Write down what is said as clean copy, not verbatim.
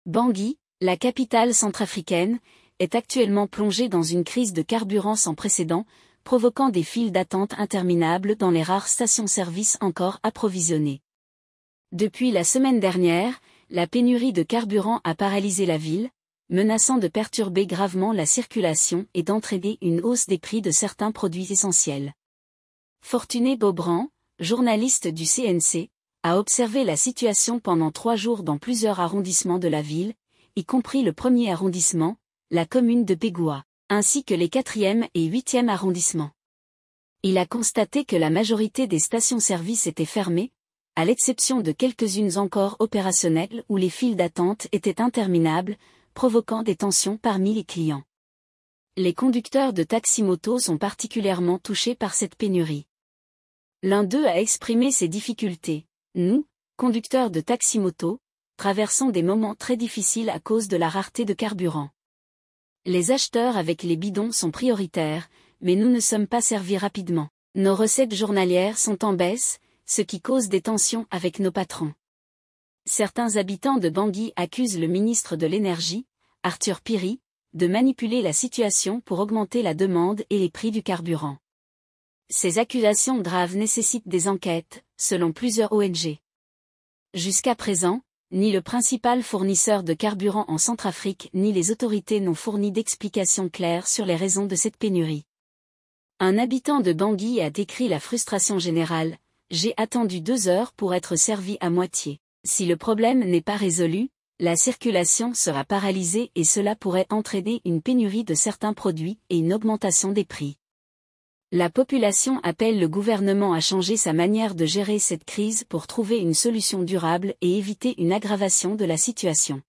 Bangui, la capitale centrafricaine, est actuellement plongée dans une crise de carburant sans précédent, provoquant des files d'attente interminables dans les rares stations-service encore approvisionnées. Depuis la semaine dernière, la pénurie de carburant a paralysé la ville, menaçant de perturber gravement la circulation et d'entraîner une hausse des prix de certains produits essentiels. Fortuné Beaubrand, journaliste du CNC, a observé la situation pendant 3 jours dans plusieurs arrondissements de la ville, y compris le 1er arrondissement, la commune de Pégoua, ainsi que les 4e et 8e arrondissements. Il a constaté que la majorité des stations-service étaient fermées, à l'exception de quelques-unes encore opérationnelles où les files d'attente étaient interminables, provoquant des tensions parmi les clients. Les conducteurs de taxi-moto sont particulièrement touchés par cette pénurie. L'un d'eux a exprimé ses difficultés. Nous, conducteurs de taxi-moto, traversons des moments très difficiles à cause de la rareté de carburant. Les acheteurs avec les bidons sont prioritaires, mais nous ne sommes pas servis rapidement. Nos recettes journalières sont en baisse, ce qui cause des tensions avec nos patrons. Certains habitants de Bangui accusent le ministre de l'Énergie, Arthur Piri, de manipuler la situation pour augmenter la demande et les prix du carburant. Ces accusations graves nécessitent des enquêtes, selon plusieurs ONG. Jusqu'à présent, ni le principal fournisseur de carburant en Centrafrique ni les autorités n'ont fourni d'explications claires sur les raisons de cette pénurie. Un habitant de Bangui a décrit la frustration générale. J'ai attendu 2 heures pour être servi à moitié. Si le problème n'est pas résolu, la circulation sera paralysée et cela pourrait entraîner une pénurie de certains produits et une augmentation des prix. La population appelle le gouvernement à changer sa manière de gérer cette crise pour trouver une solution durable et éviter une aggravation de la situation.